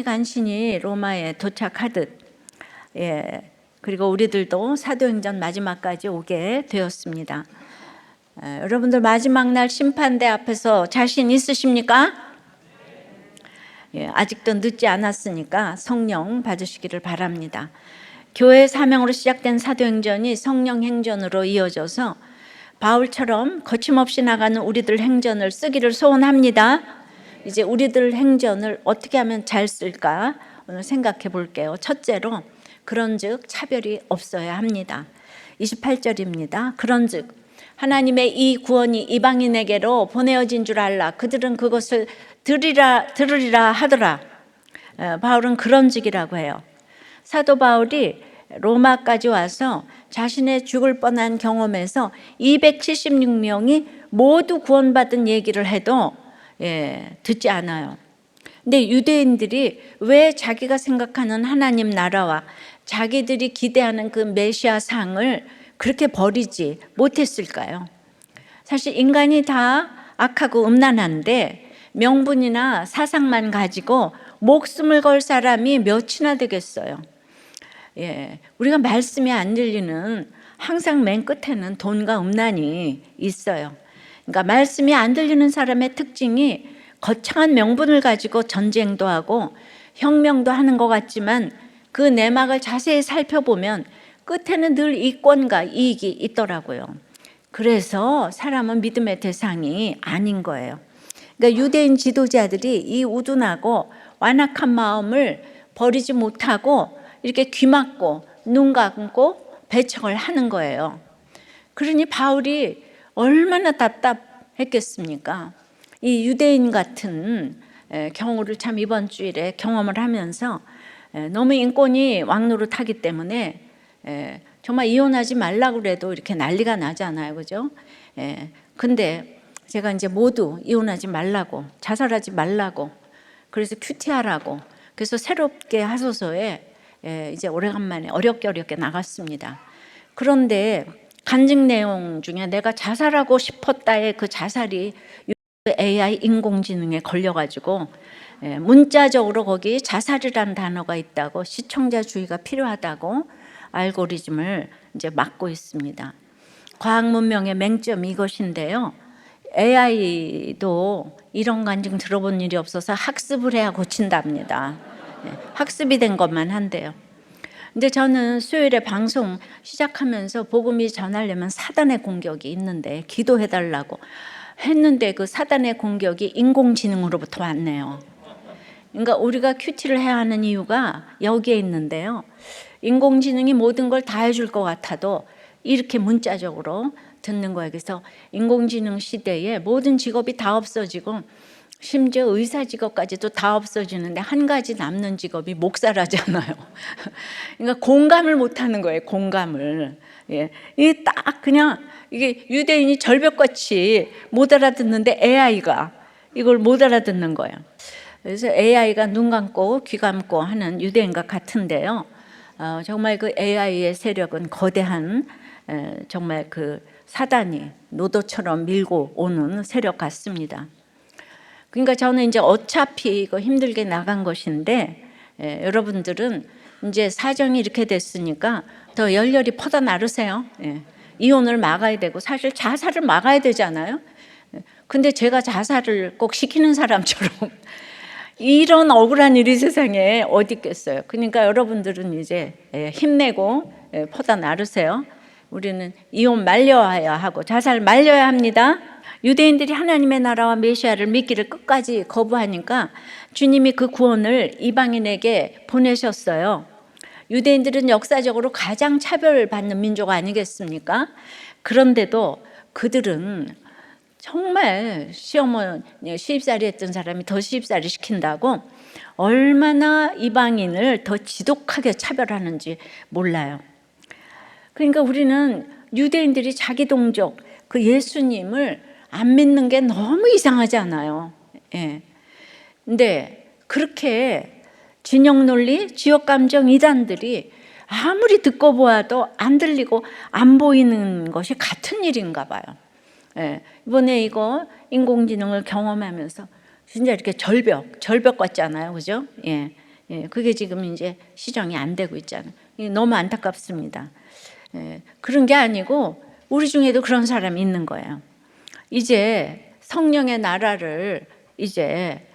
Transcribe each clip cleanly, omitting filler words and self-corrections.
간신히 로마에 도착하듯, 그리고 우리들도 사도행전 마지막까지 오게 되었습니다. 여러분들 마지막 날 심판대 앞에서 자신 있으십니까? 아직도 늦지 않았으니까 성령 받으시기를 바랍니다. 교회 사명으로 시작된 사도행전이 성령 행전으로 이어져서 바울처럼 거침없이 나가는 우리들 행전을 쓰기를 소원합니다. 이제 우리들 행전을 어떻게 하면 잘 쓸까 오늘 생각해 볼게요. 첫째로 그런즉 차별이 없어야 합니다. 28절입니다. 그런즉 하나님의 이 구원이 이방인에게로 보내어진 줄 알라. 그들은 그것을 들으리라 하더라. 바울은 그런즉이라고 해요. 사도 바울이 로마까지 와서 자신의 죽을 뻔한 경험에서 276명이 모두 구원받은 얘기를 해도 듣지 않아요. 근데 유대인들이 왜 자기가 생각하는 하나님 나라와 자기들이 기대하는 그 메시아 상을 그렇게 버리지 못했을까요? 사실 인간이 다 악하고 음란한데 명분이나 사상만 가지고 목숨을 걸 사람이 몇이나 되겠어요. 우리가 말씀이 안 들리는 항상 맨 끝에는 돈과 음란이 있어요. 그러니까 말씀이 안 들리는 사람의 특징이 거창한 명분을 가지고 전쟁도 하고 혁명도 하는 것 같지만 그 내막을 자세히 살펴보면 끝에는 늘 이권과 이익이 있더라고요. 그래서 사람은 믿음의 대상이 아닌 거예요. 그러니까 유대인 지도자들이 이 우둔하고 완악한 마음을 버리지 못하고 이렇게 귀 막고 눈 감고 배척을 하는 거예요. 그러니 바울이 얼마나 답답했겠습니까? 이 유대인 같은 경우를 참 이번 주일에 경험을 하면서 너무 인권이 왕노릇하기 때문에 정말 이혼하지 말라고 그래도 이렇게 난리가 나잖아요, 그죠? 근데 제가 이제 모두 이혼하지 말라고, 자살하지 말라고, 그래서 큐티하라고, 그래서 새롭게 하소서에 이제 오래간만에 어렵게 나갔습니다. 그런데 간증 내용 중에 내가 자살하고 싶었다의 그 자살이 AI 인공지능에 걸려가지고 문자적으로 거기 자살이라는 단어가 있다고, 시청자 주의가 필요하다고 알고리즘을 이제 막고 있습니다. 과학 문명의 맹점이 이것인데요. AI도 이런 간증 들어본 일이 없어서 학습을 해야 고친답니다. 학습이 된 것만 한대요. 근데 저는 수요일에 방송 시작하면서 복음이 전하려면 사단의 공격이 있는데 기도해달라고 했는데 그 사단의 공격이 인공지능으로부터 왔네요. 그러니까 우리가 큐티를 해야 하는 이유가 여기에 있는데요. 인공지능이 모든 걸 다 해줄 것 같아도 이렇게 문자적으로 듣는 거예요. 그래서 인공지능 시대에 모든 직업이 다 없어지고 심지어 의사 직업까지도 다 없어지는데 한 가지 남는 직업이 목사라잖아요. 그러니까 공감을 못하는 거예요. 공감을. 이게 딱 그냥 이게 유대인이 절벽같이 못 알아듣는데 AI가 이걸 못 알아듣는 거예요. 그래서 AI가 눈 감고 귀 감고 하는 유대인과 같은데요. 정말 그 AI의 세력은 거대한 정말 그 사단이 노도처럼 밀고 오는 세력 같습니다. 그러니까 저는 이제 어차피 이거 힘들게 나간 것인데 여러분들은 이제 사정이 이렇게 됐으니까 더 열렬히 퍼다 나르세요. 이혼을 막아야 되고 사실 자살을 막아야 되잖아요. 근데 제가 자살을 꼭 시키는 사람처럼 이런 억울한 일이 세상에 어디 있겠어요. 그러니까 여러분들은 이제 힘내고 퍼다 나르세요. 우리는 이혼 말려야 하고 자살 말려야 합니다. 유대인들이 하나님의 나라와 메시아를 믿기를 끝까지 거부하니까 주님이 그 구원을 이방인에게 보내셨어요. 유대인들은 역사적으로 가장 차별받는 민족 아니겠습니까? 그런데도 그들은 정말 시어머니 시집살이 했던 사람이 더 시집살이 시킨다고 얼마나 이방인을 더 지독하게 차별하는지 몰라요. 그러니까 우리는 유대인들이 자기 동족 그 예수님을 안 믿는 게 너무 이상하잖아요. 근데 그렇게 진영 논리, 지역 감정 이단들이 아무리 듣고 보아도 안 들리고 안 보이는 것이 같은 일인가 봐요. 이번에 이거 인공지능을 경험하면서 진짜 이렇게 절벽 같잖아요, 그죠? 예, 그게 지금 이제 시정이 안 되고 있잖아요. 너무 안타깝습니다. 그런 게 아니고 우리 중에도 그런 사람이 있는 거예요. 이제 성령의 나라를 이제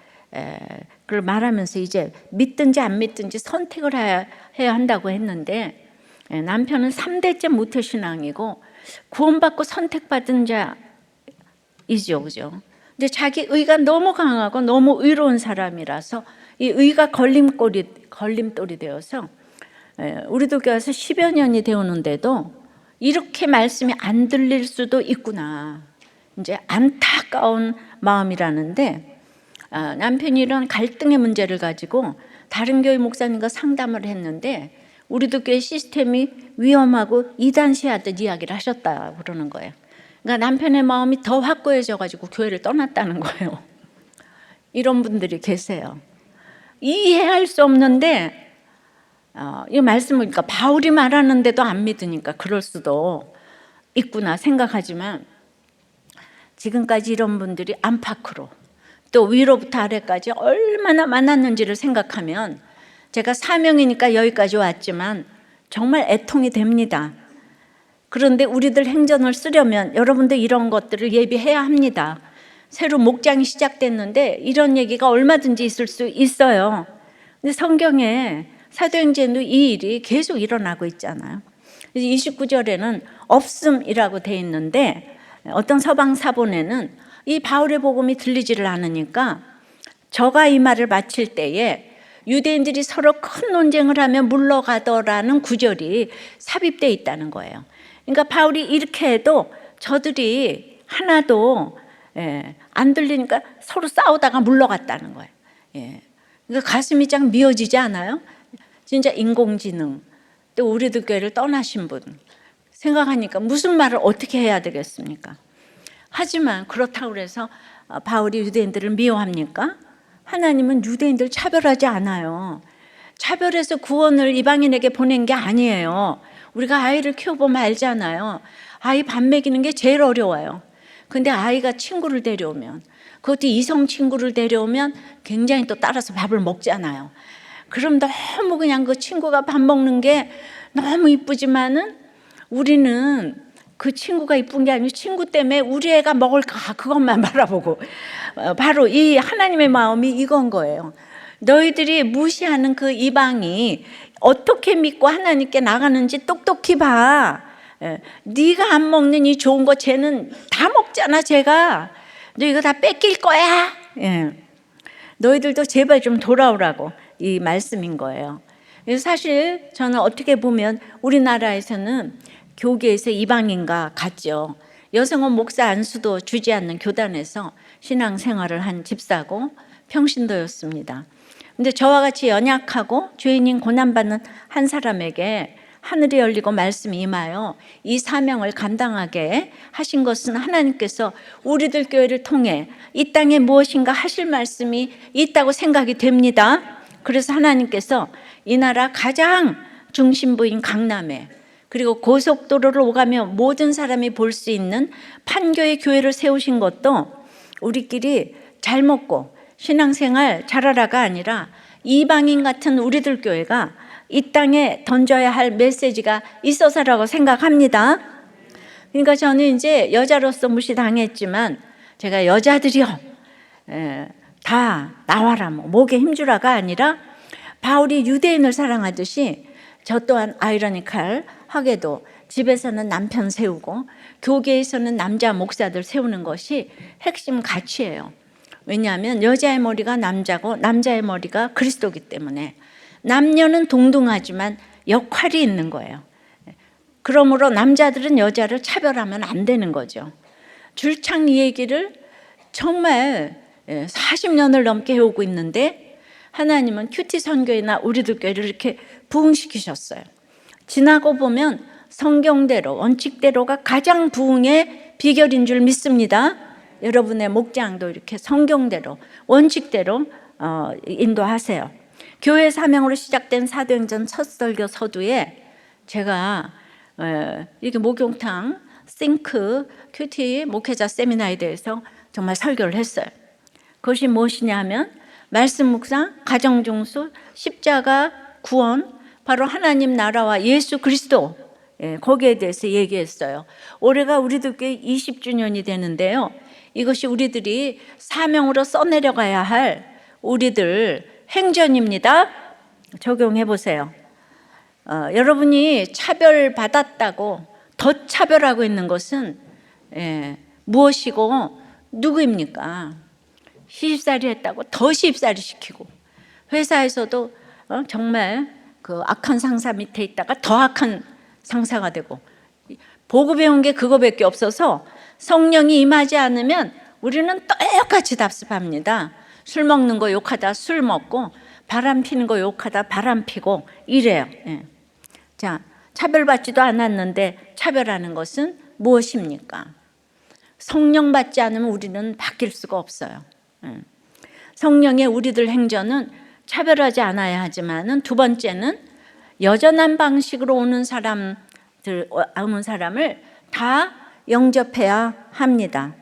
그걸 말하면서 이제 믿든지 안 믿든지 선택을 해야 한다고 했는데, 남편은 3대째 모태신앙이고 구원받고 선택받은 자이죠, 그죠? 근데 자기 의가 너무 강하고 너무 의로운 사람이라서 이 의가 걸림돌이 되어서, 우리도 교회 와서 10여 년이 되었는데도 이렇게 말씀이 안 들릴 수도 있구나, 이제 안타까운 마음이라는데, 남편이 이런 갈등의 문제를 가지고 다른 교회 목사님과 상담을 했는데 우리도 교회 시스템이 위험하고 이단시하듯 이야기를 하셨다 그러는 거예요. 그러니까 남편의 마음이 더 확고해져 가지고 교회를 떠났다는 거예요. 이런 분들이 계세요. 이해할 수 없는데, 이 말씀을 보니까 바울이 말하는데도 안 믿으니까 그럴 수도 있구나 생각하지만, 지금까지 이런 분들이 안팎으로 또 위로부터 아래까지 얼마나 많았는지를 생각하면, 제가 사명이니까 여기까지 왔지만 정말 애통이 됩니다. 그런데 우리들 행전을 쓰려면 여러분들 이런 것들을 예비해야 합니다. 새로 목장이 시작됐는데 이런 얘기가 얼마든지 있을 수 있어요. 근데 성경에 사도행전도 이 일이 계속 일어나고 있잖아요. 29절에는 없음이라고 돼 있는데, 어떤 서방 사본에는 이 바울의 복음이 들리지를 않으니까 저가 이 말을 마칠 때에 유대인들이 서로 큰 논쟁을 하며 물러가더라는 구절이 삽입되어 있다는 거예요. 그러니까 바울이 이렇게 해도 저들이 하나도 안 들리니까 서로 싸우다가 물러갔다는 거예요. 그러니까 가슴이 쫙 미어지지 않아요? 진짜 인공지능, 또 우리들 교회를 떠나신 분 생각하니까 무슨 말을 어떻게 해야 되겠습니까? 하지만 그렇다고 해서 바울이 유대인들을 미워합니까? 하나님은 유대인들 차별하지 않아요. 차별해서 구원을 이방인에게 보낸 게 아니에요. 우리가 아이를 키워보면 알잖아요. 아이 밥 먹이는 게 제일 어려워요. 근데 아이가 친구를 데려오면, 그것도 이성 친구를 데려오면 굉장히 또 따라서 밥을 먹잖아요. 그럼 너무 그냥 그 친구가 밥 먹는 게 너무 이쁘지만은 우리는 그 친구가 이쁜 게 아니고 친구 때문에 우리 애가 먹을까 그것만 바라보고, 바로 이 하나님의 마음이 이건 거예요. 너희들이 무시하는 그 이방이 어떻게 믿고 하나님께 나가는지 똑똑히 봐. 네가 안 먹는 이 좋은 거 쟤는 다 먹잖아. 쟤가 너 이거 다 뺏길 거야. 너희들도 제발 좀 돌아오라고 이 말씀인 거예요. 사실 저는 어떻게 보면 우리나라에서는 교계에서 이방인과 같죠. 여성은 목사 안수도 주지 않는 교단에서 신앙생활을 한 집사고 평신도였습니다. 근데 저와 같이 연약하고 죄인인 고난받는 한 사람에게 하늘이 열리고 말씀이 임하여 이 사명을 감당하게 하신 것은 하나님께서 우리들 교회를 통해 이 땅에 무엇인가 하실 말씀이 있다고 생각이 됩니다. 그래서 하나님께서 이 나라 가장 중심부인 강남에, 그리고 고속도로를 오가며 모든 사람이 볼 수 있는 판교의 교회를 세우신 것도 우리끼리 잘 먹고 신앙생활 잘하라가 아니라 이방인 같은 우리들 교회가 이 땅에 던져야 할 메시지가 있어서라고 생각합니다. 그러니까 저는 이제 여자로서 무시당했지만, 제가 여자들이요 다 나와라 목에 힘주라가 아니라 바울이 유대인을 사랑하듯이 저 또한 아이러니컬하게도 집에서는 남편 세우고 교계에서는 남자 목사들 세우는 것이 핵심 가치예요. 왜냐하면 여자의 머리가 남자고 남자의 머리가 그리스도이기 때문에 남녀는 동등하지만 역할이 있는 거예요. 그러므로 남자들은 여자를 차별하면 안 되는 거죠. 줄창 이 얘기를 정말 40년을 넘게 해오고 있는데 하나님은 큐티 선교회나 우리들 교회를 이렇게 부흥시키셨어요. 지나고 보면 성경대로 원칙대로가 가장 부흥의 비결인 줄 믿습니다. 여러분의 목장도 이렇게 성경대로 원칙대로 인도하세요. 교회 사명으로 시작된 사도행전 첫 설교 서두에 제가 이렇게 목욕탕 싱크 큐티 목회자 세미나에 대해서 정말 설교를 했어요. 그것이 무엇이냐 하면 말씀 묵상, 가정 중수, 십자가, 구원, 바로 하나님 나라와 예수 그리스도, 거기에 대해서 얘기했어요. 올해가 우리들께 20주년이 되는데요. 이것이 우리들이 사명으로 써내려가야 할 우리들 행전입니다. 적용해 보세요. 여러분이 차별받았다고 더 차별하고 있는 것은 무엇이고 누구입니까? 시집살이 했다고 더 시집살이 시키고, 회사에서도 정말 그 악한 상사 밑에 있다가 더 악한 상사가 되고, 보고 배운 게 그거밖에 없어서 성령이 임하지 않으면 우리는 똑같이 답습합니다. 술 먹는 거 욕하다 술 먹고, 바람 피는 거 욕하다 바람 피고 이래요. 자, 차별받지도 않았는데 차별하는 것은 무엇입니까? 성령 받지 않으면 우리는 바뀔 수가 없어요. 성령의 우리들 행전은 차별하지 않아야 하지만은, 두 번째는 여전한 방식으로 오는 사람을 다 영접해야 합니다.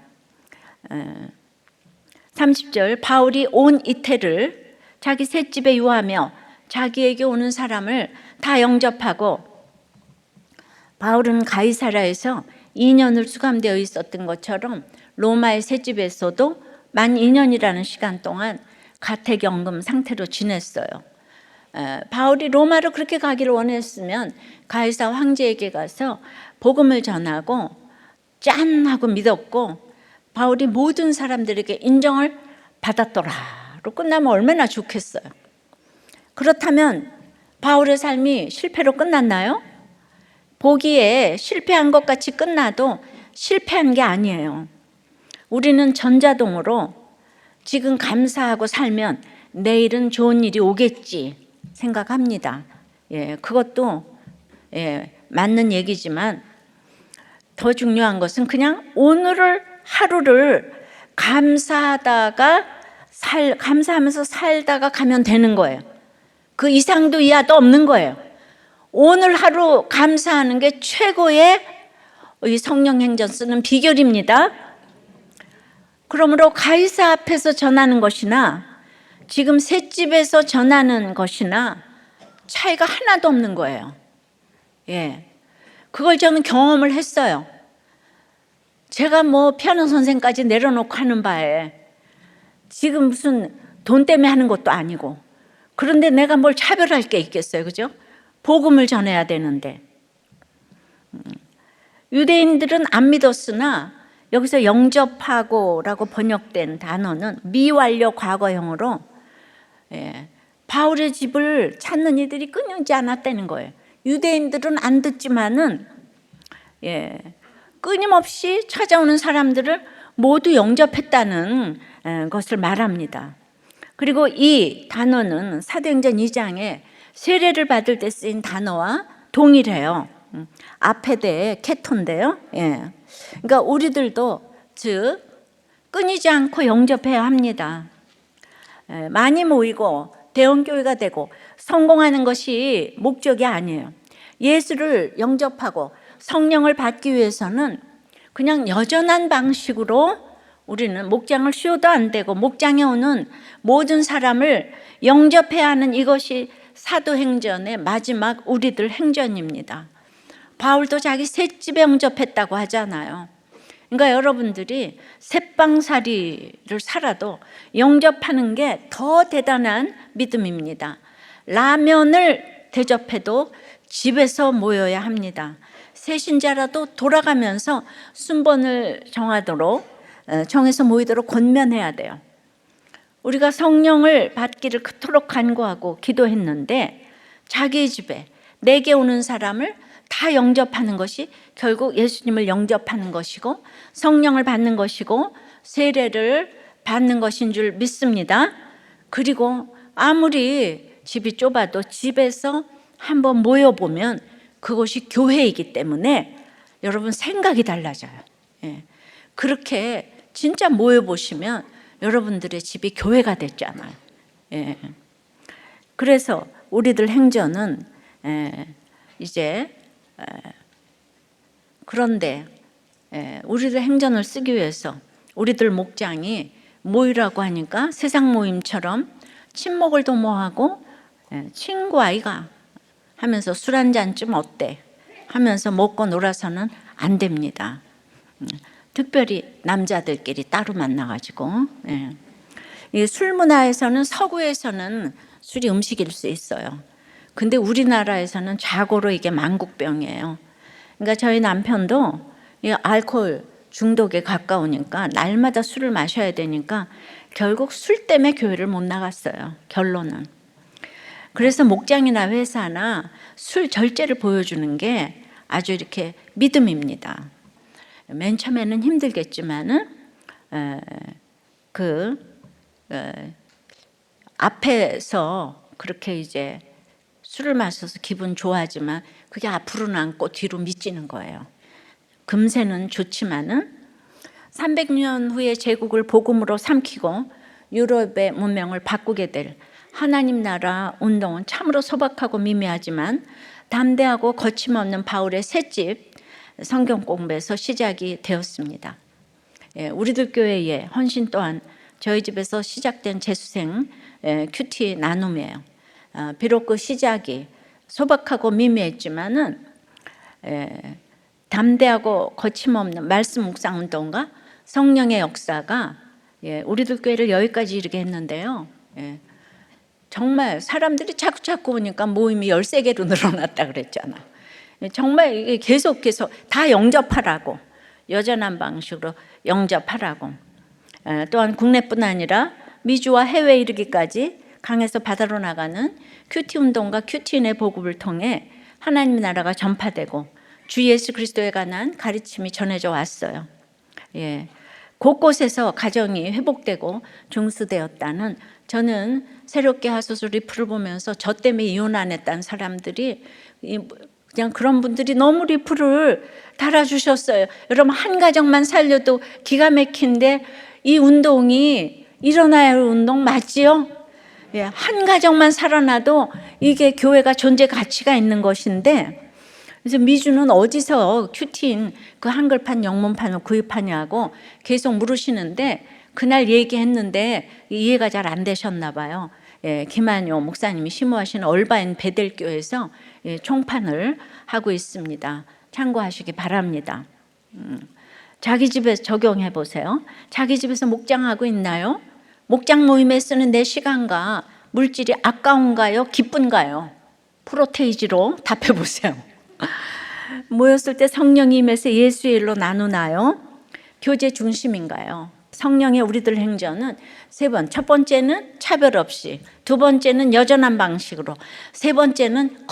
30절, 바울이 온 이태를 자기 셋집에 유하며 자기에게 오는 사람을 다 영접하고, 바울은 가이사라에서 2년을 수감되어 있었던 것처럼 로마의 셋집에서도 만 2년이라는 시간 동안 가택연금 상태로 지냈어요. 바울이 로마로 그렇게 가기를 원했으면 가이사 황제에게 가서 복음을 전하고 짠 하고 믿었고, 바울이 모든 사람들에게 인정을 받았더라로 끝나면 얼마나 좋겠어요. 그렇다면 바울의 삶이 실패로 끝났나요? 보기에 실패한 것 같이 끝나도 실패한 게 아니에요. 우리는 전자동으로 지금 감사하고 살면 내일은 좋은 일이 오겠지 생각합니다. 그것도 맞는 얘기지만, 더 중요한 것은 그냥 오늘을 하루를 감사하면서 살다가 가면 되는 거예요. 그 이상도 이하도 없는 거예요. 오늘 하루 감사하는 게 최고의 이 성령 행전 쓰는 비결입니다. 그러므로 가이사 앞에서 전하는 것이나 지금 셋집에서 전하는 것이나 차이가 하나도 없는 거예요. 그걸 저는 경험을 했어요. 제가 피아노 선생까지 내려놓고 하는 바에 지금 무슨 돈 때문에 하는 것도 아니고, 그런데 내가 뭘 차별할 게 있겠어요, 그죠? 복음을 전해야 되는데. 유대인들은 안 믿었으나 여기서 영접하고라고 번역된 단어는 미완료 과거형으로 바울의 집을 찾는 이들이 끊이지 않았다는 거예요. 유대인들은 안 듣지만은 끊임없이 찾아오는 사람들을 모두 영접했다는 것을 말합니다. 그리고 이 단어는 사도행전 2장에 세례를 받을 때 쓰인 단어와 동일해요. 아페데 케토인데요. 그러니까 우리들도 즉 끊이지 않고 영접해야 합니다. 많이 모이고 대형교회가 되고 성공하는 것이 목적이 아니에요. 예수를 영접하고 성령을 받기 위해서는 그냥 여전한 방식으로 우리는 목장을 쉬어도 안 되고 목장에 오는 모든 사람을 영접해야 하는, 이것이 사도행전의 마지막 우리들 행전입니다. 바울도 자기 셋집에 영접했다고 하잖아요. 그러니까 여러분들이 셋방살이를 살아도 영접하는 게 더 대단한 믿음입니다. 라면을 대접해도 집에서 모여야 합니다. 새신자라도 돌아가면서 순번을 정해서 모이도록 권면해야 돼요. 우리가 성령을 받기를 그토록 간구하고 기도했는데 자기 집에 내게 오는 사람을 다 영접하는 것이 결국 예수님을 영접하는 것이고 성령을 받는 것이고 세례를 받는 것인 줄 믿습니다. 그리고 아무리 집이 좁아도 집에서 한번 모여보면 그것이 교회이기 때문에 여러분 생각이 달라져요. 그렇게 진짜 모여보시면 여러분들의 집이 교회가 됐잖아요. 그래서 우리들 행전은 이제 그런데 우리들 행전을 쓰기 위해서 우리들 목장이 모이라고 하니까 세상 모임처럼 친목을 도모하고 친구 아이가 하면서 술 한 잔쯤 어때 하면서 먹고 놀아서는 안 됩니다. 특별히 남자들끼리 따로 만나가지고. 이 술 문화에서는 서구에서는 술이 음식일 수 있어요. 근데 우리나라에서는 자고로 이게 만국병이에요. 그러니까 저희 남편도 이 알코올 중독에 가까우니까 날마다 술을 마셔야 되니까 결국 술 때문에 교회를 못 나갔어요. 결론은. 그래서 목장이나 회사나 술 절제를 보여주는 게 아주 이렇게 믿음입니다. 맨 처음에는 힘들겠지만은 앞에서 그렇게 이제 술을 마셔서 기분 좋아하지만 그게 앞으로는 않고 뒤로 미치는 거예요. 금세는 좋지만은 300년 후에 제국을 복음으로 삼키고 유럽의 문명을 바꾸게 될 하나님 나라 운동은 참으로 소박하고 미미하지만 담대하고 거침없는 바울의 셋집 성경 공부에서 시작이 되었습니다. 우리들 교회의 헌신 또한 저희 집에서 시작된 재수생 큐티 나눔이에요. 비록 그 시작이 소박하고 미미했지만은 담대하고 거침없는 말씀 묵상 운동과 성령의 역사가 우리들 교회를 여기까지 이르게 했는데요. 정말 사람들이 자꾸 오니까 모임이 13개로 늘어났다 그랬잖아. 정말 이게 계속해서 다 영접하라고, 여전한 방식으로 영접하라고. 또한 국내뿐 아니라 미주와 해외에 이르기까지 강에서 바다로 나가는 큐티 운동과 큐티인의 보급을 통해 하나님 나라가 전파되고 주 예수 그리스도에 관한 가르침이 전해져 왔어요. 곳곳에서 가정이 회복되고 중수되었다는, 저는 새롭게 하소서 리플을 보면서 저 때문에 이혼 안 했다는 사람들이 그냥 그런 분들이 너무 리플을 달아주셨어요. 여러분, 한 가정만 살려도 기가 막힌데 이 운동이 일어나야 할 운동 맞지요? 한 가정만 살아나도 이게 교회가 존재 가치가 있는 것인데, 그래서 미주는 어디서 큐티인 그 한글판 영문판을 구입하냐고 계속 물으시는데 그날 얘기했는데 이해가 잘 안 되셨나 봐요. 김한효 목사님이 심호하시는 얼바인 베델교에서 총판을 하고 있습니다. 참고하시기 바랍니다. 자기 집에서 적용해 보세요. 자기 집에서 목장하고 있나요? 목장 모임에 쓰는 내 시간과 물질이 아까운가요? 기쁜가요? 프로테이지로 답해 보세요. 모였을 때 성령이 임해서 예수의 일로 나누나요? 교제 중심인가요? 성령의 우리들 행전은 세 번, 첫 번째는 차별 없이, 두 번째는 여전한 방식으로, 세 번째는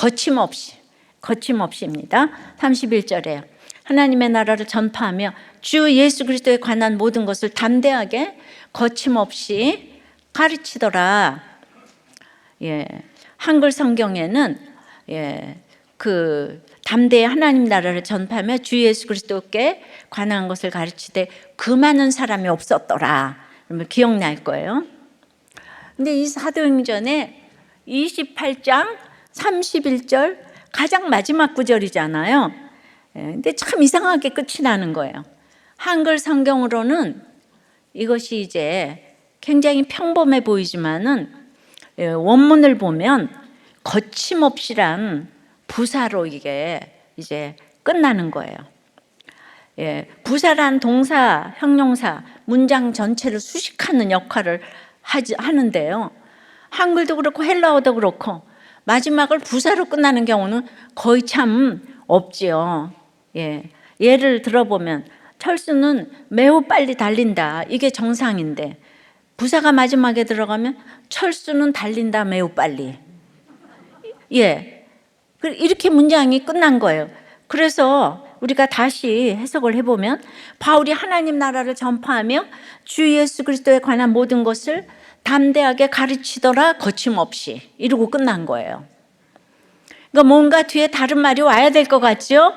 거침없이입니다. 31절에요. 하나님의 나라를 전파하며 주 예수 그리스도에 관한 모든 것을 담대하게 거침없이 가르치더라. 한글 성경에는 담대히 하나님 나라를 전파하며 주 예수 그리스도께 관한 것을 가르치되 그 많은 사람이 없었더라. 기억날 거예요. 근데 이 사도행전에 28장 31절 가장 마지막 구절이잖아요. 근데 참 이상하게 끝이 나는 거예요. 한글 성경으로는 이것이 이제 굉장히 평범해 보이지만은 원문을 보면 거침없이란 부사로 이게 이제 끝나는 거예요. 부사란 동사, 형용사, 문장 전체를 수식하는 역할을 하는데요. 한글도 그렇고 헬라어도 그렇고 마지막을 부사로 끝나는 경우는 거의 참 없지요. 예를 들어보면 철수는 매우 빨리 달린다. 이게 정상인데 부사가 마지막에 들어가면 철수는 달린다 매우 빨리. 이렇게 문장이 끝난 거예요. 그래서 우리가 다시 해석을 해보면 바울이 하나님 나라를 전파하며 주 예수 그리스도에 관한 모든 것을 담대하게 가르치더라 거침없이, 이러고 끝난 거예요. 그러니까 뭔가 뒤에 다른 말이 와야 될 것 같죠?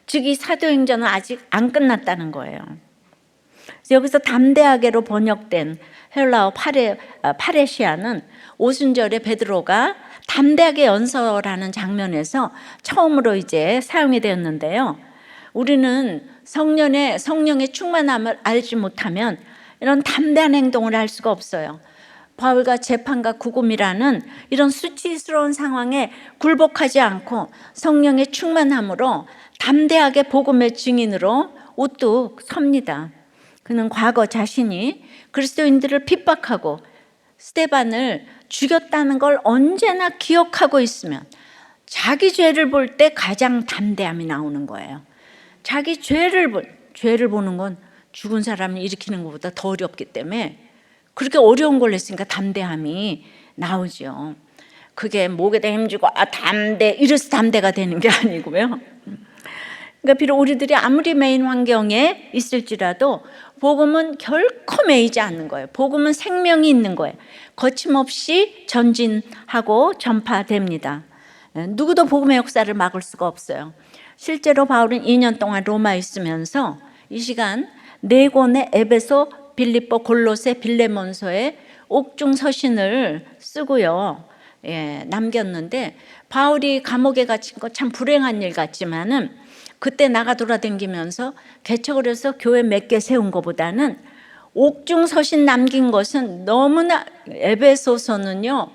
즉 이 사도행전은 아직 안 끝났다는 거예요. 여기서 담대하게로 번역된 헬라어 파레시아는 오순절에 베드로가 담대하게 연설하는 장면에서 처음으로 이제 사용이 되었는데요. 우리는 성령의 충만함을 알지 못하면 이런 담대한 행동을 할 수가 없어요. 바울과 재판과 구금이라는 이런 수치스러운 상황에 굴복하지 않고 성령의 충만함으로 담대하게 복음의 증인으로 우뚝 섭니다. 그는 과거 자신이 그리스도인들을 핍박하고 스데반을 죽였다는 걸 언제나 기억하고 있으면 자기 죄를 볼 때 가장 담대함이 나오는 거예요. 자기 죄를 보는 건 죽은 사람을 일으키는 것보다 더 어렵기 때문에 그렇게 어려운 걸 했으니까 담대함이 나오죠. 그게 목에다 힘주고 담대 이래서 담대가 되는 게 아니고요. 그러니까 비록 우리들이 아무리 매인 환경에 있을지라도 복음은 결코 매이지 않는 거예요. 복음은 생명이 있는 거예요. 거침없이 전진하고 전파됩니다. 누구도 복음의 역사를 막을 수가 없어요. 실제로 바울은 2년 동안 로마에 있으면서 이 시간 4권의 에베소, 빌립보, 골로새, 빌레몬서의 옥중 서신을 쓰고요. 남겼는데 바울이 감옥에 갇힌 거 참 불행한 일 같지만은 그때 나가 돌아다니면서 개척을 해서 교회 몇 개 세운 것보다는 옥중 서신 남긴 것은 너무나 에베소서는요.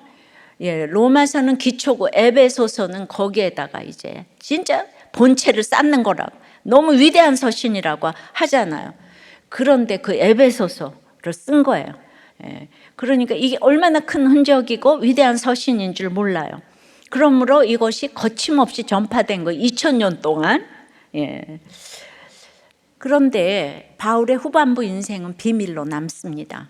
로마서는 기초고 에베소서는 거기에다가 이제 진짜 본체를 쌓는 거라고 너무 위대한 서신이라고 하잖아요. 그런데 그 에베소서를 쓴 거예요. 그러니까 이게 얼마나 큰 흔적이고 위대한 서신인 줄 몰라요. 그러므로 이것이 거침없이 전파된 거 2000년 동안. 그런데 바울의 후반부 인생은 비밀로 남습니다.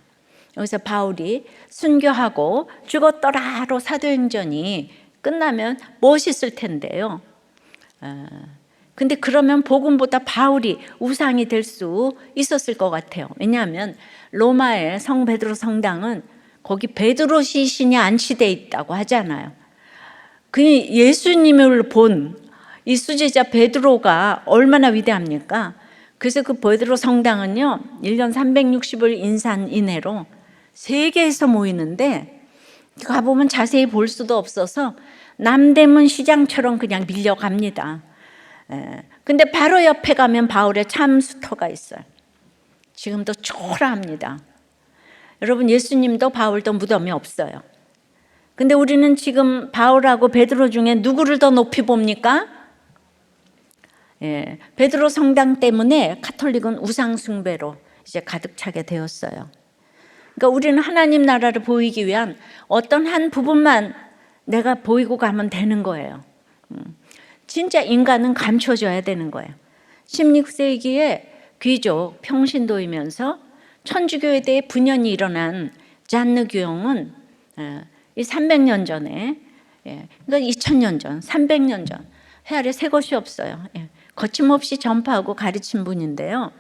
여기서 바울이 순교하고 죽었더라로 사도행전이 끝나면 멋있을 텐데요. 근데 그러면 복음보다 바울이 우상이 될 수 있었을 것 같아요. 왜냐하면 로마의 성 베드로 성당은 거기 베드로 시신이 안치되어 있다고 하잖아요. 그 예수님을 본 이 수제자 베드로가 얼마나 위대합니까? 그래서 그 베드로 성당은요 1년 360일 인산 이내로 세계에서 모이는데 가보면 자세히 볼 수도 없어서 남대문 시장처럼 그냥 밀려갑니다. 근데 바로 옆에 가면 바울의 참수터가 있어요. 지금도 초라합니다. 여러분 예수님도 바울도 무덤이 없어요. 근데 우리는 지금 바울하고 베드로 중에 누구를 더 높이 봅니까? 베드로 성당 때문에 가톨릭은 우상 숭배로 이제 가득 차게 되었어요. 그러니까 우리는 하나님 나라를 보이기 위한 어떤 한 부분만 내가 보이고 가면 되는 거예요. 진짜 인간은 감춰져야 되는 거예요. 16세기에 귀족 평신도이면서 천주교에 대해 분연이 일어난 잔느 교영은 이 300년 전에, 그러니까 2000년 전, 300년 전 해 아래 새 것이 없어요. 거침없이 전파하고 가르친 분인데요.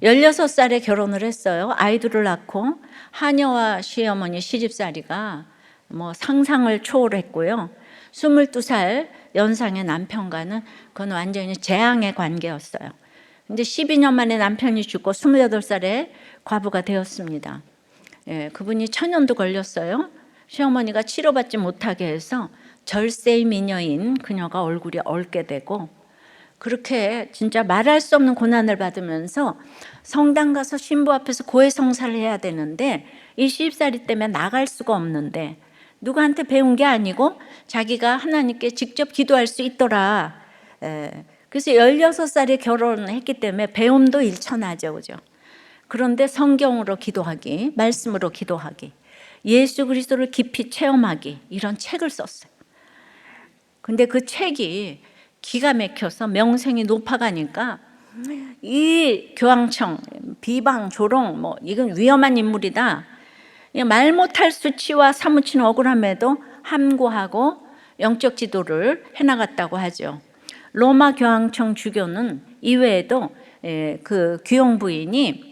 16살에 결혼을 했어요. 아이들을 낳고 하녀와 시어머니 시집살이가 뭐 상상을 초월했고요. 22살 연상의 남편과는 그건 완전히 재앙의 관계였어요. 근데 12년 만에 남편이 죽고 28살에 과부가 되었습니다. 그분이 천년도 걸렸어요. 시어머니가 치료받지 못하게 해서 절세의 미녀인 그녀가 얼굴이 얽게 되고 그렇게 진짜 말할 수 없는 고난을 받으면서 성당 가서 신부 앞에서 고해성사를 해야 되는데 이 시집살이 때문에 나갈 수가 없는데 누구한테 배운 게 아니고 자기가 하나님께 직접 기도할 수 있더라. 그래서 16살에 결혼을 했기 때문에 배움도 일천하죠. 그죠? 그런데 성경으로 기도하기, 말씀으로 기도하기, 예수 그리스도를 깊이 체험하기 이런 책을 썼어요. 근데 그 책이 기가 막혀서 명성이 높아가니까 이 교황청, 비방, 조롱 뭐 이건 위험한 인물이다. 말 못할 수치와 사무치는 억울함에도 함구하고 영적 지도를 해나갔다고 하죠. 로마 교황청 주교는 이외에도 그 귀용 부인이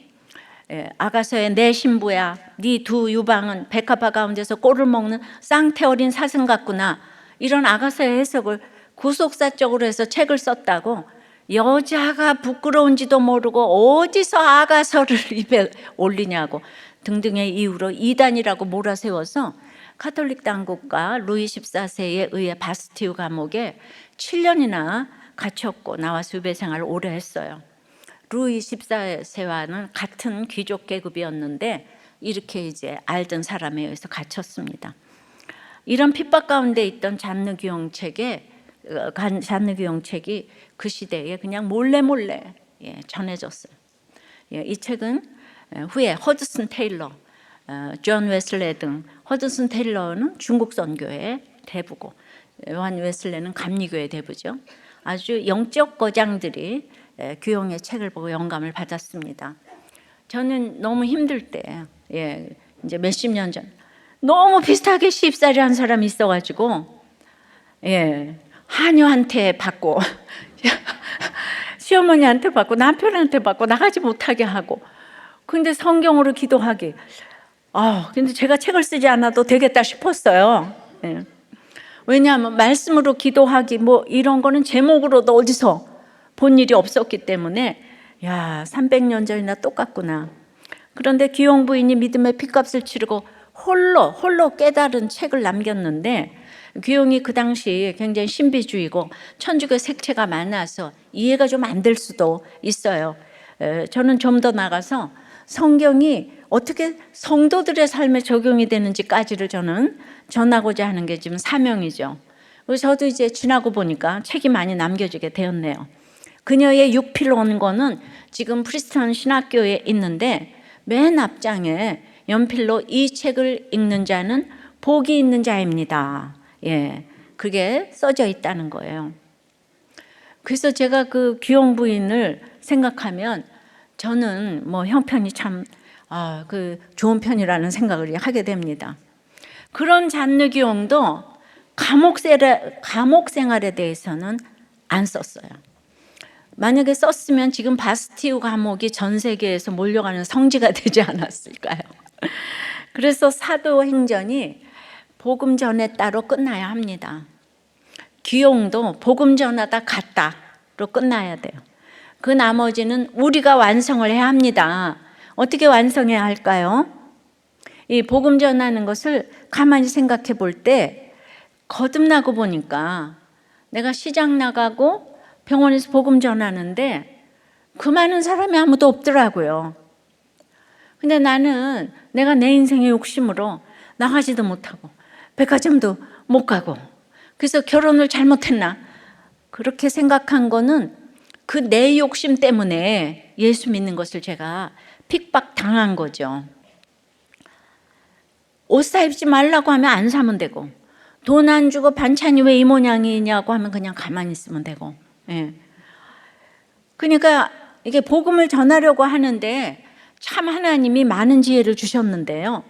아가서의 내 신부야, 네 두 유방은 백합화 가운데서 꼴을 먹는 쌍태 어린 사슴 같구나, 이런 아가서의 해석을 구속사적으로 해서 책을 썼다고. 여자가 부끄러운지도 모르고 어디서 아가서를 입에 올리냐고 등등의 이유로 이단이라고 몰아세워서 가톨릭 당국과 루이 14세에 의해 바스티유 감옥에 7년이나 갇혔고 나와서 유배 생활을 오래 했어요. 루이 14세와는 같은 귀족 계급이었는데 이렇게 이제 알던 사람에 의해서 갇혔습니다. 이런 핍박 가운데 있던 잔느 귀용책이 그 시대에 그냥 몰래 전해졌어요. 이 책은 후에 허드슨 테일러, 존 웨슬레 등, 허드슨 테일러는 중국 선교의 대부고 요한 웨슬레는 감리교의 대부죠. 아주 영적 거장들이 귀용의 책을 보고 영감을 받았습니다. 저는 너무 힘들 때, 이제 몇십 년 전, 너무 비슷하게 시집살이 한 사람이 있어가지고, 한여한테 받고, 시어머니한테 받고, 남편한테 받고, 나가지 못하게 하고, 근데 성경으로 기도하기. 근데 제가 책을 쓰지 않아도 되겠다 싶었어요. 왜냐하면 말씀으로 기도하기 뭐 이런 거는 제목으로도 어디서 본 일이 없었기 때문에 300년 전이나 똑같구나. 그런데 귀용 부인이 믿음의 핏값을 치르고 홀로 깨달은 책을 남겼는데 귀용이 그 당시 굉장히 신비주의고 천주교 색채가 많아서 이해가 좀 안 될 수도 있어요. 저는 좀 더 나가서 성경이 어떻게 성도들의 삶에 적용이 되는지까지를 저는 전하고자 하는 게 지금 사명이죠. 그래서 저도 이제 지나고 보니까 책이 많이 남겨지게 되었네요. 그녀의 육필 원고는 지금 프리스턴 신학교에 있는데 맨 앞장에 연필로 이 책을 읽는 자는 복이 있는 자입니다. 그게 써져 있다는 거예요. 그래서 제가 그 귀용 부인을 생각하면 저는 뭐 형편이 참 좋은 편이라는 생각을 하게 됩니다. 그런 잔느 귀용도 감옥 생활에 대해서는 안 썼어요. 만약에 썼으면 지금 바스티우 감옥이 전 세계에서 몰려가는 성지가 되지 않았을까요? 그래서 사도행전이 복음 전에 따로 끝나야 합니다. 귀용도 복음 전하다 갔다로 끝나야 돼요. 그 나머지는 우리가 완성을 해야 합니다. 어떻게 완성해야 할까요? 이 복음 전하는 것을 가만히 생각해 볼 때 거듭나고 보니까 내가 시장 나가고 병원에서 복음 전하는데 그 많은 사람이 아무도 없더라고요. 근데 나는 내가 내 인생의 욕심으로 나가지도 못하고 백화점도 못 가고 그래서 결혼을 잘못했나 그렇게 생각한 거는 그 내 욕심 때문에 예수 믿는 것을 제가 핍박 당한 거죠. 옷 사입지 말라고 하면 안 사면 되고 돈 안 주고 반찬이 왜 이 모양이냐고 하면 그냥 가만히 있으면 되고 그러니까 이게 복음을 전하려고 하는데 참 하나님이 많은 지혜를 주셨는데요.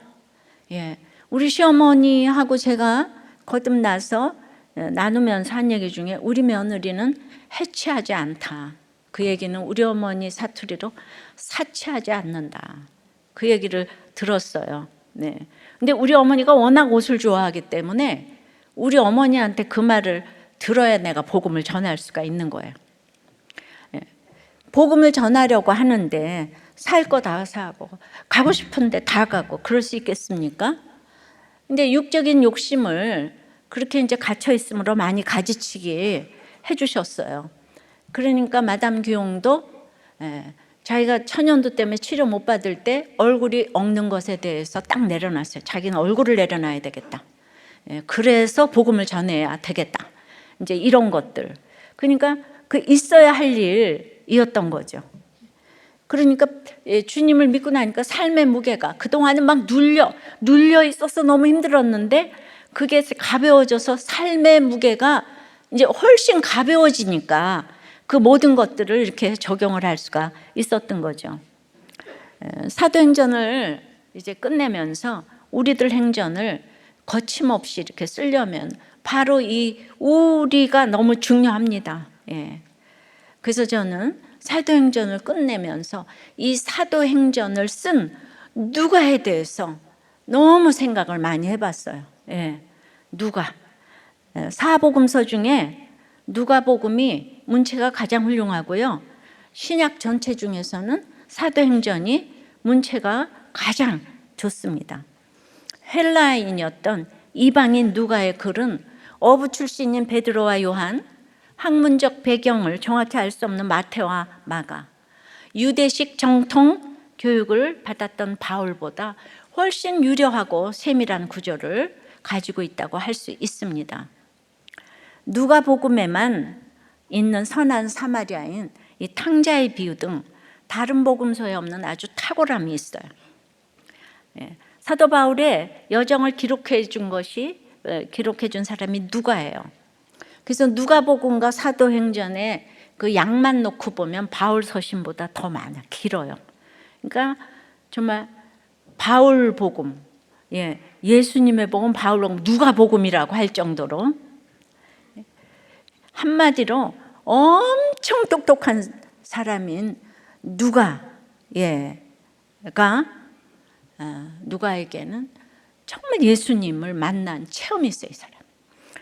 우리 시어머니하고 제가 거듭나서 나누면서 한 얘기 중에 우리 며느리는 해치하지 않다. 그 얘기는 우리 어머니 사투리로 사치하지 않는다. 그 얘기를 들었어요. 근데 우리 어머니가 워낙 옷을 좋아하기 때문에 우리 어머니한테 그 말을 들어야 내가 복음을 전할 수가 있는 거예요. 복음을 전하려고 하는데 살 거 다 사고 가고 싶은데 다 가고 그럴 수 있겠습니까? 근데 육적인 욕심을 그렇게 이제 갇혀 있으므로 많이 가지치게 해주셨어요. 그러니까 마담 귀용도 자기가 천연두 때문에 치료 못 받을 때 얼굴이 엉는 것에 대해서 딱 내려놨어요. 자기는 얼굴을 내려놔야 되겠다. 그래서 복음을 전해야 되겠다. 이제 이런 것들. 그러니까 그 있어야 할 일이었던 거죠. 그러니까 주님을 믿고 나니까 삶의 무게가 그동안은 막 눌려 있어서 너무 힘들었는데 그게 가벼워져서 삶의 무게가 이제 훨씬 가벼워지니까 그 모든 것들을 이렇게 적용을 할 수가 있었던 거죠. 사도행전을 이제 끝내면서 우리들 행전을 거침없이 이렇게 쓰려면 바로 이 우리가 너무 중요합니다. 그래서 저는 사도행전을 끝내면서 이 사도행전을 쓴 누가에 대해서 너무 생각을 많이 해봤어요. 누가 사복음서 중에 누가복음이 문체가 가장 훌륭하고요. 신약 전체 중에서는 사도행전이 문체가 가장 좋습니다. 헬라인이었던 이방인 누가의 글은 어부 출신인 베드로와 요한, 학문적 배경을 정확히 알 수 없는 마태와 마가, 유대식 정통 교육을 받았던 바울보다 훨씬 유려하고 세밀한 구조를 가지고 있다고 할 수 있습니다. 누가복음에만 있는 선한 사마리아인 이 탕자의 비유 등 다른 복음서에 없는 아주 탁월함이 있어요. 사도 바울의 여정을 기록해 준 사람이 누가예요. 그래서 누가복음과 사도행전에 그 양만 놓고 보면 바울 서신보다 더 많아, 길어요. 그러니까 정말 바울 복음, 예수님의 복음, 바울 복음, 누가복음이라고 할 정도로 한마디로 엄청 똑똑한 사람인 누가에게는 정말 예수님을 만난 체험이 있어요, 이 사람.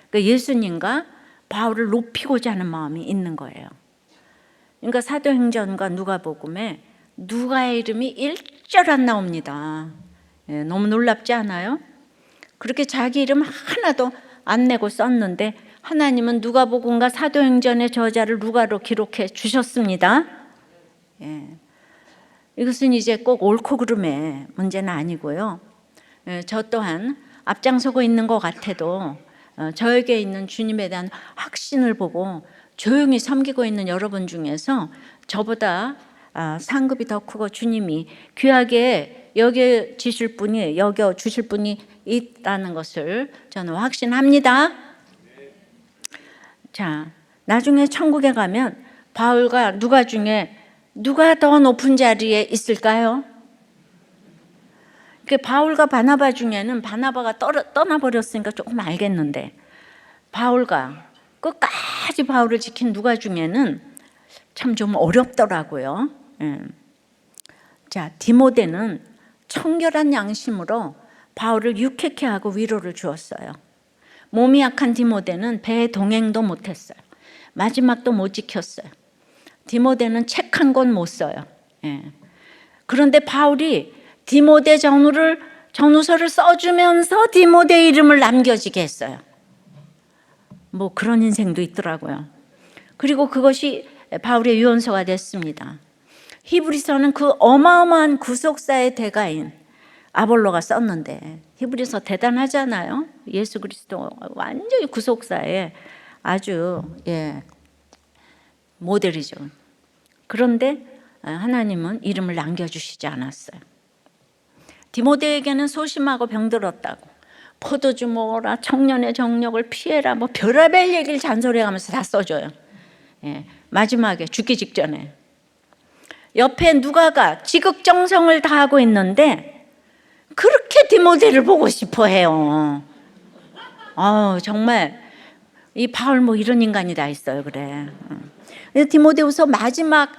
그러니까 예수님과 바울을 높이고자 하는 마음이 있는 거예요. 그러니까 사도행전과 누가복음에 누가의 이름이 1절 안 나옵니다. 너무 놀랍지 않아요? 그렇게 자기 이름 하나도 안 내고 썼는데 하나님은 누가복음과 사도행전의 저자를 누가로 기록해 주셨습니다. 이것은 이제 꼭 옳고 그름의 문제는 아니고요. 저 또한 앞장서고 있는 것 같아도 저에게 있는 주님에 대한 확신을 보고 조용히 섬기고 있는 여러분 중에서 저보다 상급이 더 크고 주님이 귀하게 여겨주실 분이 있다는 것을 저는 확신합니다. 자, 나중에 천국에 가면 바울과 누가 중에 누가 더 높은 자리에 있을까요? 바울과 바나바 중에는 바나바가 떠나버렸으니까 조금 알겠는데 바울과 끝까지 바울을 지킨 누가 중에는 참 좀 어렵더라고요. 자, 디모데는 청결한 양심으로 바울을 유쾌케 하고 위로를 주었어요. 몸이 약한 디모데는 배 동행도 못했어요. 마지막도 못 지켰어요. 디모데는 책 한 권 못 써요. 그런데 바울이 디모데 전후서를 써주면서 디모데 이름을 남겨지게 했어요. 뭐 그런 인생도 있더라고요. 그리고 그것이 바울의 유언서가 됐습니다. 히브리서는 그 어마어마한 구속사의 대가인 아볼로가 썼는데 히브리서 대단하잖아요. 예수 그리스도 완전히 구속사의 아주 모델이죠. 그런데 하나님은 이름을 남겨주시지 않았어요. 디모데에게는 소심하고 병들었다고 포도주 먹어라, 청년의 정력을 피해라, 뭐 별의별 얘기를 잔소리하면서 다 써줘요. 마지막에 죽기 직전에 옆에 누가가 지극정성을 다하고 있는데 그렇게 디모데를 보고 싶어해요. 정말 이 바울 뭐 이런 인간이 다 있어요. 그래. 그래서 디모데후서 마지막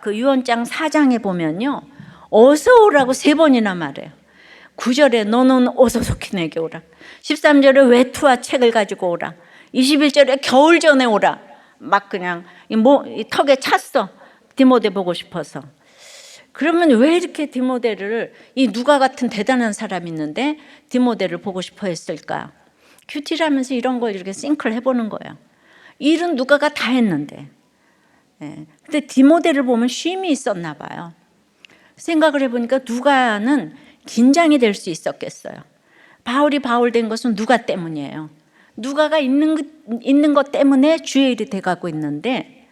그 유언장 4장에 보면요, 어서 오라고 3번이나 말해요. 9절에 너는 어서 속히 내게 오라. 13절에 외투와 책을 가지고 오라. 21절에 겨울 전에 오라. 막 그냥 이 턱에 찼어. 디모데 보고 싶어서. 그러면 왜 이렇게 디모데를, 이 누가 같은 대단한 사람이 있는데 디모데를 보고 싶어 했을까? 큐티라면서 이런 걸 이렇게 싱크를 해보는 거예요. 일은 누가가 다 했는데. 근데 디모데를 보면 쉼이 있었나 봐요. 생각을 해보니까 누가는 긴장이 될 수 있었겠어요. 바울이 바울 된 것은 누가 때문이에요. 누가가 있는 것 때문에 주의 일이 돼가고 있는데,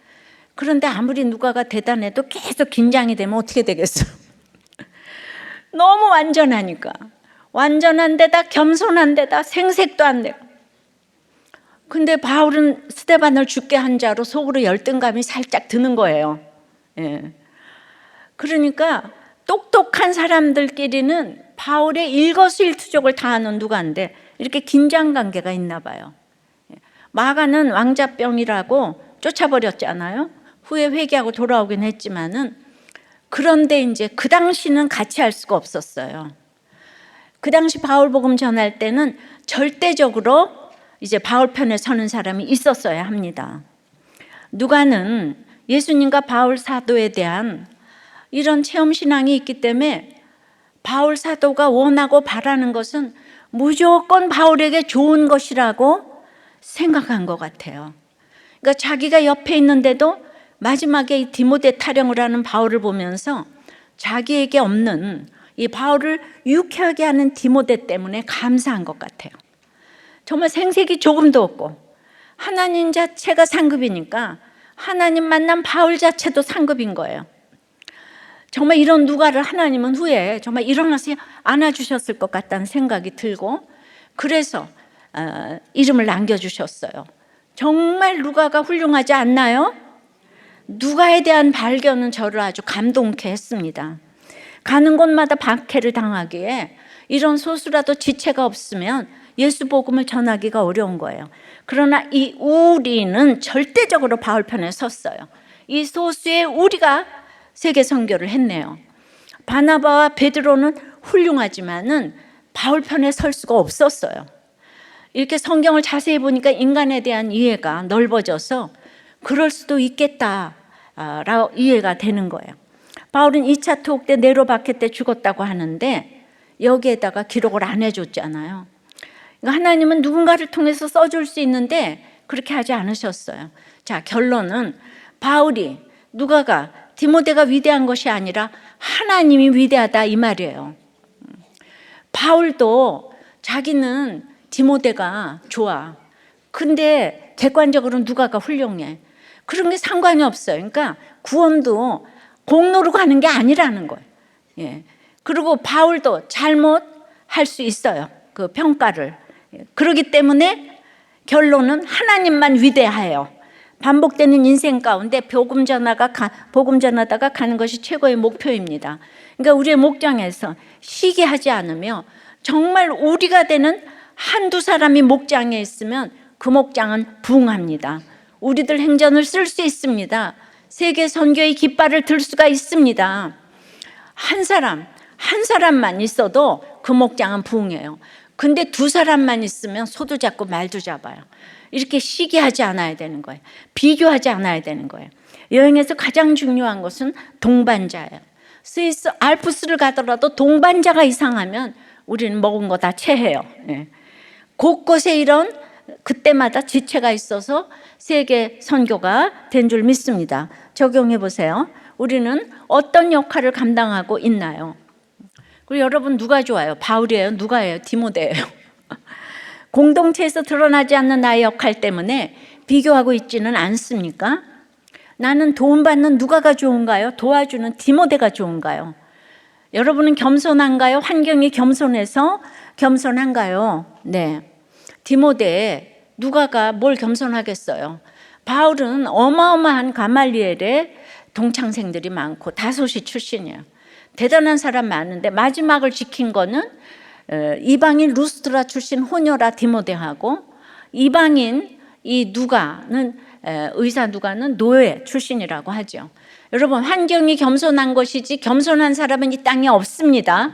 그런데 아무리 누가가 대단해도 계속 긴장이 되면 어떻게 되겠어? 너무 완전하니까. 완전한 데다 겸손한 데다 생색도 안 내고. 근데 바울은 스데반을 죽게 한 자로 속으로 열등감이 살짝 드는 거예요. 그러니까 똑똑한 사람들끼리는 바울의 일거수일투족을 다 아는 누가인데 이렇게 긴장 관계가 있나 봐요. 마가는 왕자병이라고 쫓아버렸잖아요. 후에 회개하고 돌아오긴 했지만은, 그런데 이제 그 당시는 같이 할 수가 없었어요. 그 당시 바울 복음 전할 때는 절대적으로 이제 바울 편에 서는 사람이 있었어야 합니다. 누가는 예수님과 바울 사도에 대한 이런 체험 신앙이 있기 때문에 바울 사도가 원하고 바라는 것은 무조건 바울에게 좋은 것이라고 생각한 것 같아요. 그러니까 자기가 옆에 있는데도 마지막에 이 디모데 타령을 하는 바울을 보면서 자기에게 없는 이 바울을 유쾌하게 하는 디모데 때문에 감사한 것 같아요. 정말 생색이 조금도 없고 하나님 자체가 상급이니까 하나님 만난 바울 자체도 상급인 거예요. 정말 이런 누가를 하나님은 후에 정말 일어나서 안아주셨을 것 같다는 생각이 들고, 그래서 이름을 남겨주셨어요. 정말 누가가 훌륭하지 않나요? 누가에 대한 발견은 저를 아주 감동케 했습니다. 가는 곳마다 박해를 당하기에 이런 소수라도 지체가 없으면 예수 복음을 전하기가 어려운 거예요. 그러나 이 우리는 절대적으로 바울 편에 섰어요. 이 소수의 우리가 세계 선교를 했네요. 바나바와 베드로는 훌륭하지만은 바울 편에 설 수가 없었어요. 이렇게 성경을 자세히 보니까 인간에 대한 이해가 넓어져서 그럴 수도 있겠다라고 이해가 되는 거예요. 바울은 2차 투옥 때 네로 박해 때 죽었다고 하는데 여기에다가 기록을 안 해줬잖아요. 하나님은 누군가를 통해서 써줄 수 있는데 그렇게 하지 않으셨어요. 자, 결론은 바울이, 누가가, 디모데가 위대한 것이 아니라 하나님이 위대하다 이 말이에요. 바울도 자기는 디모데가 좋아. 근데 객관적으로 누가가 훌륭해. 그런 게 상관이 없어요. 그러니까 구원도 공로로 가는 게 아니라는 거예요. 예. 그리고 바울도 잘못할 수 있어요. 그 평가를. 그렇기 때문에 결론은 하나님만 위대해요. 반복되는 인생 가운데 복음 전하다가 가는 것이 최고의 목표입니다. 그러니까 우리의 목장에서 쉬게 하지 않으며 정말 우리가 되는 한두 사람이 목장에 있으면 그 목장은 부흥합니다. 우리들 행전을 쓸 수 있습니다. 세계 선교의 깃발을 들 수가 있습니다. 한 사람만 있어도 그 목장은 부흥해요. 근데 두 사람만 있으면 소도 잡고 말도 잡아요. 이렇게 시기하지 않아야 되는 거예요. 비교하지 않아야 되는 거예요. 여행에서 가장 중요한 것은 동반자예요. 스위스 알프스를 가더라도 동반자가 이상하면 우리는 먹은 거 다 체해요. 예. 곳곳에 이런 그때마다 지체가 있어서 세계 선교가 된 줄 믿습니다. 적용해 보세요. 우리는 어떤 역할을 감당하고 있나요? 그리고 여러분 누가 좋아요? 바울이에요? 누가예요? 디모데예요? 공동체에서 드러나지 않는 나의 역할 때문에 비교하고 있지는 않습니까? 나는 도움받는 누가가 좋은가요? 도와주는 디모데가 좋은가요? 여러분은 겸손한가요? 환경이 겸손해서 겸손한가요? 네. 디모데, 누가가 뭘 겸손하겠어요? 바울은 어마어마한 가말리엘의 동창생들이 많고 다소시 출신이에요. 대단한 사람 많은데 마지막을 지킨 거는 이방인 루스트라 출신 호녀라 디모데하고 이방인 이 누가는 의사 누가는 노예 출신이라고 하죠. 여러분 환경이 겸손한 것이지 겸손한 사람은 이 땅에 없습니다.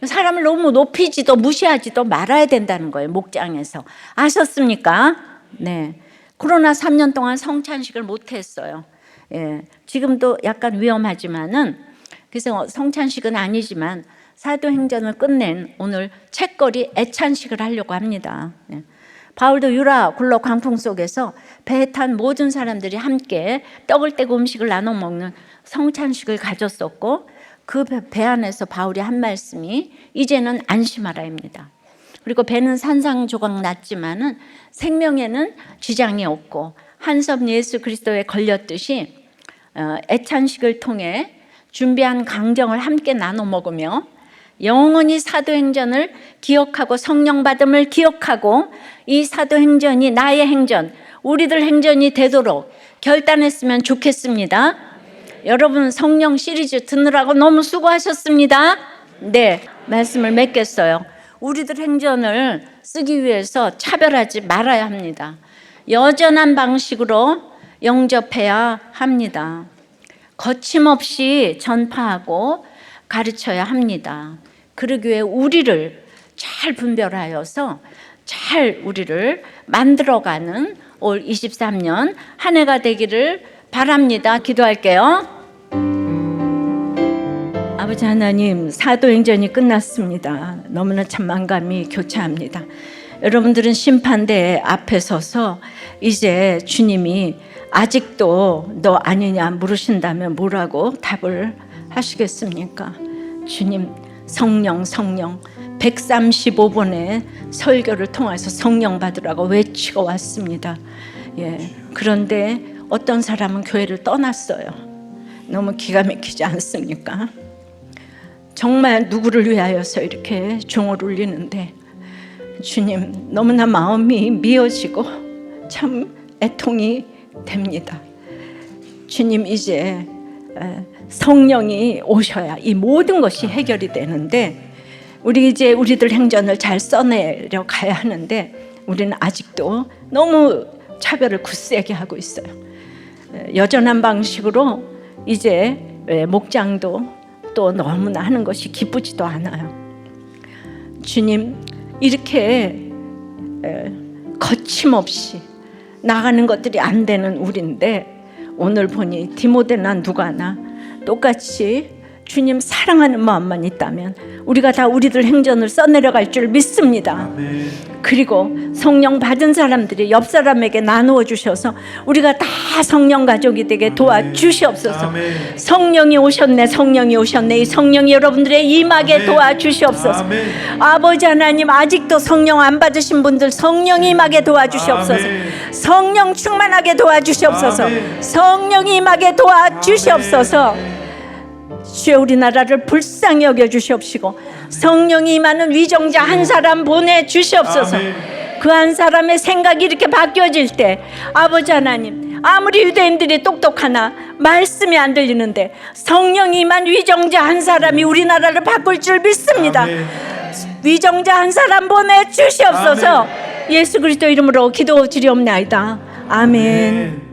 사람을 너무 높이지도 무시하지도 말아야 된다는 거예요. 목장에서. 아셨습니까? 네. 코로나 3년 동안 성찬식을 못했어요. 예. 지금도 약간 위험하지만은 그래서 성찬식은 아니지만 사도행전을 끝낸 오늘 책거리 애찬식을 하려고 합니다. 예. 바울도 유라 굴러 광풍 속에서 배에 탄 모든 사람들이 함께 떡을 떼고 음식을 나눠 먹는 성찬식을 가졌었고 그 배 안에서 바울이 한 말씀이 이제는 안심하라입니다. 그리고 배는 산산조각 났지만은 생명에는 지장이 없고 한섬 예수 그리스도에 걸렸듯이 애찬식을 통해 준비한 강정을 함께 나눠 먹으며 영원히 사도행전을 기억하고 성령 받음을 기억하고 이 사도행전이 나의 행전, 우리들 행전이 되도록 결단했으면 좋겠습니다. 여러분 성령 시리즈 듣느라고 너무 수고하셨습니다. 네, 말씀을 맺겠어요. 우리들 행전을 쓰기 위해서 차별하지 말아야 합니다. 여전한 방식으로 영접해야 합니다. 거침없이 전파하고 가르쳐야 합니다. 그러기 위해 우리를 잘 분별하여서 잘 우리를 만들어가는 올 23년 한 해가 되기를 바랍니다. 기도할게요. 아버지 하나님, 사도행전이 끝났습니다. 너무나 참 만감이 교차합니다. 여러분들은 심판대 앞에 서서 이제 주님이 아직도 너 아니냐 물으신다면 뭐라고 답을 하시겠습니까? 주님, 성령 135번의 설교를 통해서 성령 받으라고 외치고 왔습니다. 예. 그런데 어떤 사람은 교회를 떠났어요. 너무 기가 막히지 않습니까? 정말 누구를 위하여서 이렇게 종을 울리는데 주님, 너무나 마음이 미어지고 참 애통이 됩니다. 주님, 이제 성령이 오셔야 이 모든 것이 해결이 되는데 우리 이제 우리들 행전을 잘 써내려 가야 하는데 우리는 아직도 너무 차별을 굳세게 하고 있어요. 여전한 방식으로 이제 목장도 또 너무나 하는 것이 기쁘지도 않아요. 주님, 이렇게 거침없이 나가는 것들이 안 되는 우리인데 오늘 보니 디모데나 누가나 똑같이 주님 사랑하는 마음만 있다면 우리가 다 우리들 행전을 써내려갈 줄 믿습니다. 아멘. 그리고 성령 받은 사람들이 옆 사람에게 나누어 주셔서 우리가 다 성령 가족이 되게 도와주시옵소서. 아멘. 성령이 오셨네, 성령이 오셨네. 이 성령이 여러분들의 임하게 아멘. 도와주시옵소서. 아멘. 아버지 하나님, 아직도 성령 안 받으신 분들 성령이 임하게 도와주시옵소서. 아멘. 성령 충만하게 도와주시옵소서. 아멘. 성령이 임하게 도와주시옵소서. 주여, 우리나라를 불쌍히 여겨주시옵시고 성령이 임하는 위정자 한 사람 보내주시옵소서. 아멘. 그 한 사람의 생각이 이렇게 바뀌어질 때 아버지 하나님, 아무리 유대인들이 똑똑하나 말씀이 안 들리는데 성령이 임한 위정자 한 사람이 우리나라를 바꿀 줄 믿습니다. 아멘. 위정자 한 사람 보내주시옵소서. 예수 그리스도 이름으로 기도드리옵나이다. 아멘.